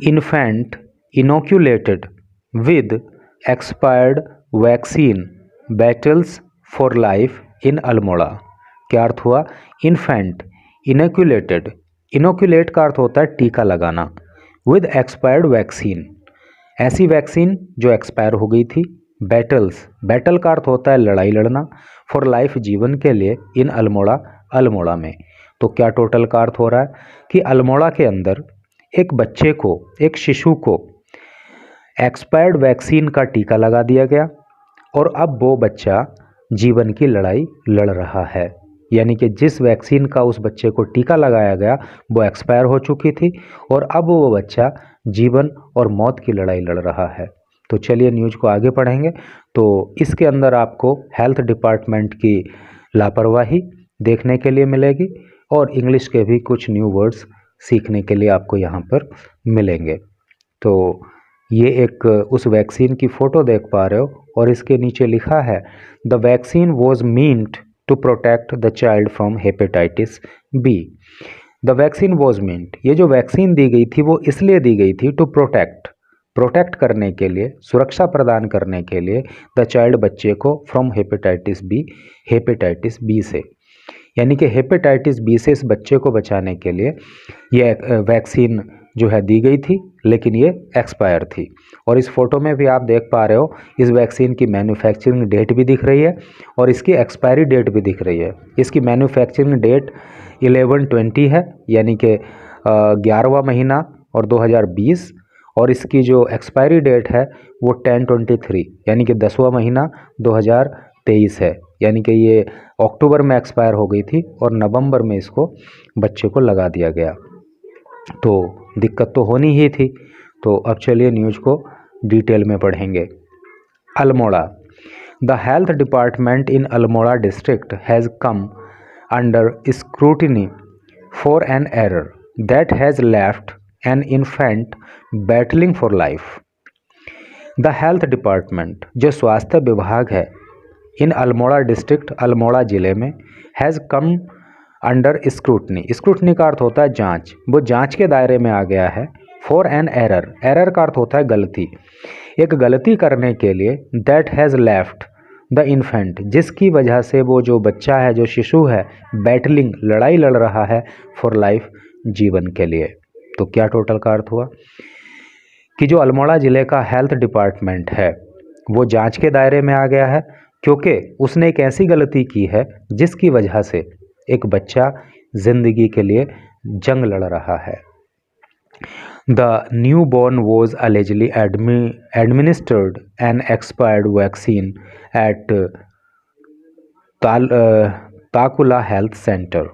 infant inoculated with expired vaccine battles for life in Almora. क्या अर्थ हुआ? Infant इनोक्यूलेटेड, inoculate का अर्थ होता है टीका लगाना, विद एक्सपायर्ड वैक्सीन, ऐसी वैक्सीन जो एक्सपायर हो गई थी, बैटल्स, बैटल का अर्थ होता है लड़ाई लड़ना, फॉर लाइफ जीवन के लिए, इन अल्मोड़ा, अल्मोड़ा में। तो क्या टोटल का अर्थ हो रहा है कि अल्मोड़ा के अंदर एक बच्चे को, एक शिशु को एक्सपायर्ड वैक्सीन का टीका लगा दिया गया और अब वो बच्चा जीवन की लड़ाई लड़ रहा है। यानी कि जिस वैक्सीन का उस बच्चे को टीका लगाया गया वो एक्सपायर हो चुकी थी और अब वो बच्चा जीवन और मौत की लड़ाई लड़ रहा है। तो चलिए न्यूज़ को आगे पढ़ेंगे। तो इसके अंदर आपको हेल्थ डिपार्टमेंट की लापरवाही देखने के लिए मिलेगी और इंग्लिश के भी कुछ न्यू वर्ड्स सीखने के लिए आपको यहाँ पर मिलेंगे। तो ये एक उस वैक्सीन की फ़ोटो देख पा रहे हो और इसके नीचे लिखा है the vaccine was meant to protect the child from hepatitis B. The vaccine was meant, ये जो वैक्सीन दी गई थी वो इसलिए दी गई थी टू प्रोटेक्ट, प्रोटेक्ट करने के लिए, सुरक्षा प्रदान करने के लिए, द चाइल्ड बच्चे को, from hepatitis B, hepatitis B से, यानी कि हेपेटाइटिस बी से इस बच्चे को बचाने के लिए ये वैक्सीन जो है दी गई थी, लेकिन ये एक्सपायर थी। और इस फोटो में भी आप देख पा रहे हो इस वैक्सीन की मैन्युफैक्चरिंग डेट भी दिख रही है और इसकी एक्सपायरी डेट भी दिख रही है। इसकी मैन्युफैक्चरिंग डेट 11/20 है, यानी कि 11वां महीना और 2020, और इसकी जो एक्सपायरी डेट है वो 10/23 यानी कि 10वां महीना 2023 है। यानी कि ये अक्टूबर में एक्सपायर हो गई थी और नवंबर में इसको बच्चे को लगा दिया गया। तो दिक्कत तो होनी ही थी। तो अब चलिए न्यूज़ को डिटेल में पढ़ेंगे। Almora, the health department in Almora district has come under scrutiny for an error that has left an infant battling for life. The health department, जो स्वास्थ्य विभाग है, इन अल्मोड़ा डिस्ट्रिक्ट, अल्मोड़ा ज़िले में, has come under scrutiny, scrutiny का अर्थ होता है जांच, वो जांच के दायरे में आ गया है। फॉर एन एरर, एरर का अर्थ होता है गलती, एक गलती करने के लिए, that has left the infant, जिसकी वजह से वो जो बच्चा है, जो शिशु है, बैटलिंग, लड़ाई लड़ रहा है, फॉर लाइफ, जीवन के लिए। तो क्या टोटल का अर्थ हुआ कि जो अल्मोड़ा ज़िले का हेल्थ डिपार्टमेंट है वो जांच के दायरे में आ गया है क्योंकि उसने एक ऐसी गलती की है जिसकी वजह से एक बच्चा जिंदगी के लिए जंग लड़ रहा है। The new born was allegedly administered an expired vaccine at Takula health centre.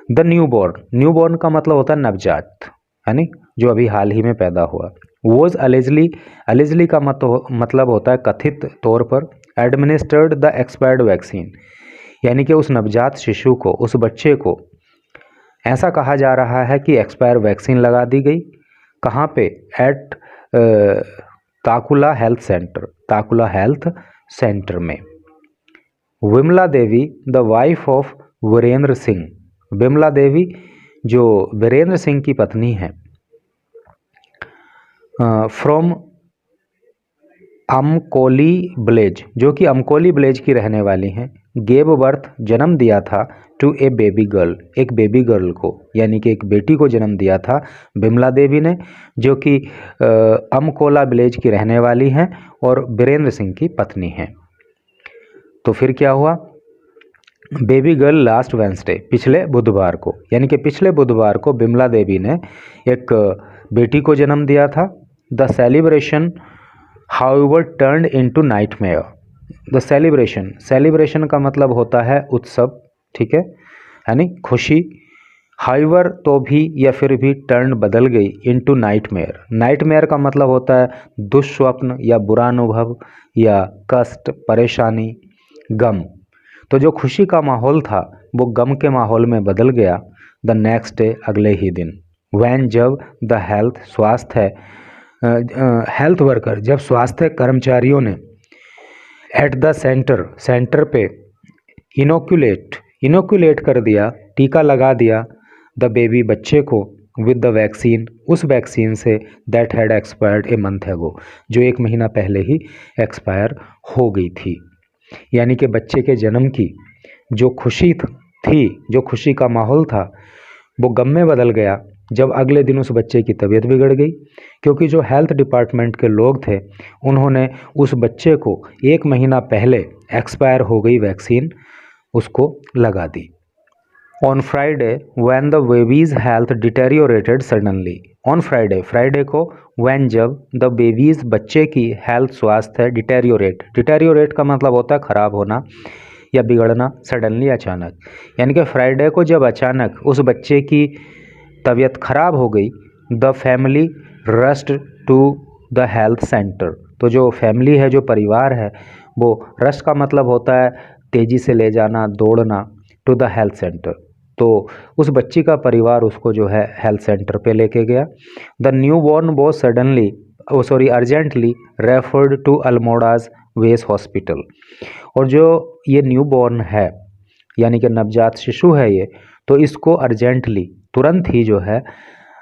The new born, new born का मतलब होता है नवजात, यानी जो अभी हाल ही में पैदा हुआ। वॉज allegedly का मतलब होता है कथित तौर पर, एडमिनिस्टर्ड द एक्सपायर्ड वैक्सीन, यानी कि उस नवजात शिशु को, उस बच्चे को ऐसा कहा जा रहा है कि एक्सपायर वैक्सीन लगा दी गई। कहाँ पे? At Takula health centre, Takula health centre में। Vimla Devi, the wife of Virendra Singh, Vimla Devi जो वीरेंद्र सिंह की पत्नी है, फ्रॉम अमकोली विलेज, जो कि अमकोली विलेज की रहने वाली हैं, गेव बर्थ, जन्म दिया था, टू ए बेबी गर्ल, एक बेबी गर्ल को, यानी कि एक बेटी को जन्म दिया था बिमला देवी ने, जो कि अमकोला विलेज की रहने वाली हैं और वीरेंद्र सिंह की पत्नी हैं। तो फिर क्या हुआ? बेबी गर्ल लास्ट वेंसडे, पिछले बुधवार को, यानी कि पिछले बुधवार को बिमला देवी ने एक बेटी को जन्म दिया था। The celebration however turned into nightmare, the celebration, celebration का मतलब होता है उत्सव, ठीक है, यानी खुशी। हाउएवर तो भी या फिर भी, टर्न बदल गई, इनटू नाइटमेयर, नाइटमेयर का मतलब होता है दुष्स्वप्न या बुरा अनुभव या कष्ट, परेशानी, गम। तो जो खुशी का माहौल था वो गम के माहौल में बदल गया द नेक्स्ट डे, अगले ही दिन, वैन, जब, द हेल्थ, स्वास्थ्य, हेल्थ वर्कर, जब स्वास्थ्य कर्मचारियों ने, एट द सेंटर, सेंटर पे, इनोक्यूलेट, इनोक्यूलेट कर दिया, टीका लगा दिया, द बेबी, बच्चे को, विद द वैक्सीन, उस vaccine say that had expired a month ago, जो 1 महीना पहले ही एक्सपायर हो गई थी। यानी कि बच्चे के जन्म की जो खुशी थी, जो खुशी का माहौल था, वो गम में बदल गया जब अगले दिन उस बच्चे की तबीयत बिगड़ गई, क्योंकि जो हेल्थ डिपार्टमेंट के लोग थे उन्होंने उस बच्चे को 1 महीना पहले एक्सपायर हो गई वैक्सीन उसको लगा दी। On Friday when the baby's health deteriorated suddenly, on Friday, Friday को, व्हेन जब, द बेबीज़ बच्चे की हेल्थ स्वास्थ्य डिटेरियोरेट, डिटेरियोरेट का मतलब होता है खराब होना या बिगड़ना, सडनली अचानक, यानी कि फ्राइडे को जब अचानक उस बच्चे की तबीयत खराब हो गई, the family rushed to the health centre, तो जो फैमिली है, जो परिवार है, वो रश का मतलब होता है तेज़ी से ले जाना, दौड़ना, टू द हेल्थ सेंटर, तो उस बच्ची का परिवार उसको जो है हेल्थ सेंटर पे लेके गया। The new born was suddenly urgently referred to Almora's base hospital, और जो ये न्यू बॉर्न है यानी कि नवजात शिशु है ये, तो इसको अर्जेंटली, तुरंत ही जो है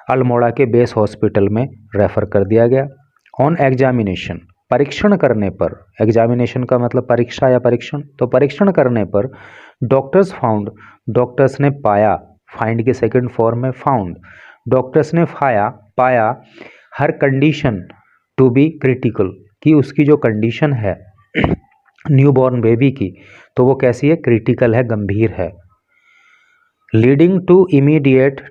अल्मोड़ा के बेस हॉस्पिटल में रेफ़र कर दिया गया। ऑन एग्जामिनेशन, परीक्षण करने पर, एग्जामिनेशन का मतलब परीक्षा या परीक्षण, तो परीक्षण करने पर डॉक्टर्स फाउंड, डॉक्टर्स ने पाया, फाइंड के सेकंड फॉर्म में फाउंड, डॉक्टर्स ने पाया हर कंडीशन टू बी क्रिटिकल, कि उसकी जो कंडीशन है न्यूबॉर्न बेबी की, तो वो कैसी है, क्रिटिकल है, गंभीर है, leading to immediate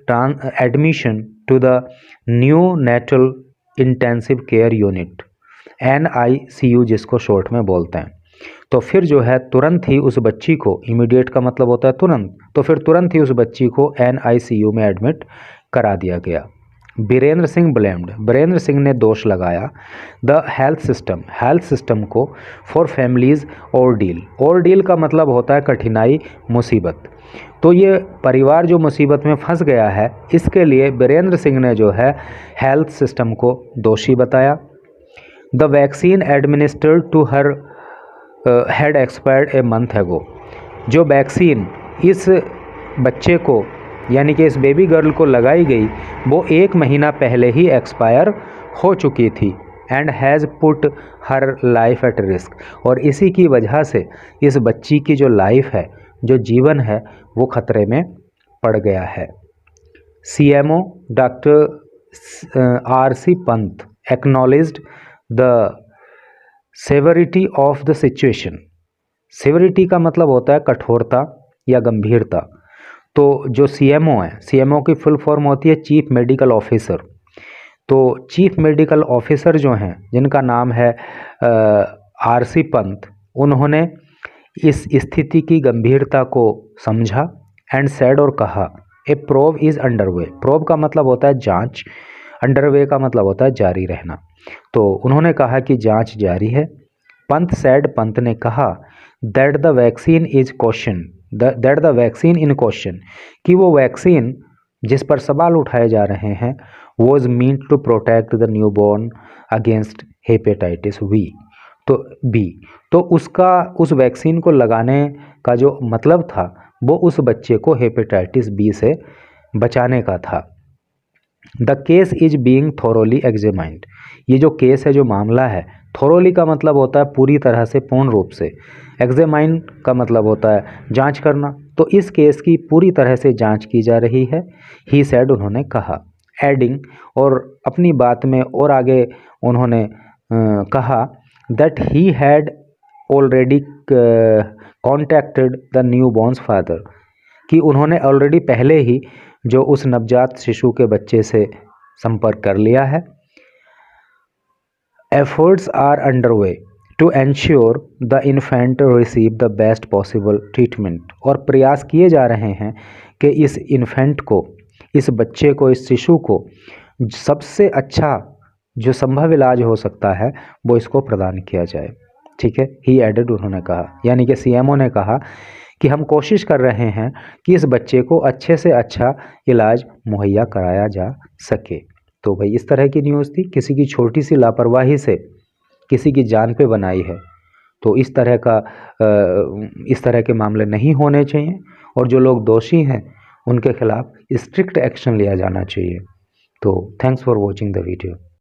admission to the neonatal intensive care unit, NICU जिसको शॉर्ट में बोलते हैं। तो फिर जो है तुरंत ही उस बच्ची को, इमीडिएट का मतलब होता है तुरंत, तो फिर तुरंत ही उस बच्ची को NICU में एडमिट करा दिया गया। बीरेंद्र सिंह ब्लेम्ड, बीरेंद्र सिंह ने दोष लगाया द हेल्थ सिस्टम को फॉर फैमिलीज़ ऑर्डील, ऑर्डील का मतलब होता है कठिनाई, मुसीबत, तो ये परिवार जो मुसीबत में फंस गया है, इसके लिए बीरेंद्र सिंह ने जो है हेल्थ सिस्टम को दोषी बताया। The vaccine administered to her had expired a month ago, जो वैक्सीन इस बच्चे को यानी कि इस बेबी गर्ल को लगाई गई, वो 1 महीना पहले ही एक्सपायर हो चुकी थी, and has put her life at risk, और इसी की वजह से इस बच्ची की जो लाइफ है, जो जीवन है, वो खतरे में पड़ गया है। CMO doctor RC Pant acknowledged the severity of the situation, severity का मतलब होता है कठोरता या गंभीरता, तो जो CMO है, CMO की फुल फॉर्म होती है चीफ मेडिकल ऑफिसर, तो चीफ मेडिकल ऑफिसर जो हैं, जिनका नाम है RC पंत, उन्होंने इस स्थिति की गंभीरता को समझा, एंड सेड, और कहा, ए प्रोब इज़ अंडरवे, प्रोब का मतलब होता है जांच, अंडरवे का मतलब होता है जारी रहना, तो उन्होंने कहा कि जांच जारी है। पंत सेड, पंत ने कहा, that the vaccine is question, that the vaccine in question, कि वो वैक्सीन जिस पर सवाल उठाए जा रहे हैं, was mean to protect the new born against hepatitis B, तो उसका, उस वैक्सीन को लगाने का जो मतलब था, वो उस बच्चे को हेपेटाइटिस बी से बचाने का था। The case is being thoroughly examined, ये जो केस है, जो मामला है, थोरोली का मतलब होता है पूरी तरह से, पूर्ण रूप से, एग्जामाइन का मतलब होता है जांच करना, तो इस केस की पूरी तरह से जांच की जा रही है। ही सेड, उन्होंने कहा, एडिंग, और अपनी बात में और आगे उन्होंने कहा, that he had already contacted the new borns father, कि उन्होंने ऑलरेडी पहले ही जो उस नवजात शिशु के बच्चे से संपर्क कर लिया है। Efforts are underway to ensure the infant receive the best possible treatment, और प्रयास किए जा रहे हैं कि इस इन्फेंट को, इस बच्चे को, इस शिशु को सबसे अच्छा जो संभव इलाज हो सकता है वो इसको प्रदान किया जाए। ठीक है, ही एडेड, उन्होंने कहा, यानी कि CMO ने कहा कि हम कोशिश कर रहे हैं कि इस बच्चे को अच्छे से अच्छा इलाज मुहैया कराया जा सके। तो भाई इस तरह की न्यूज़ थी, किसी की छोटी सी लापरवाही से किसी की जान पे बनाई है, तो इस तरह के मामले नहीं होने चाहिए, और जो लोग दोषी हैं उनके खिलाफ स्ट्रिक्ट एक्शन लिया जाना चाहिए। तो thanks for watching the video.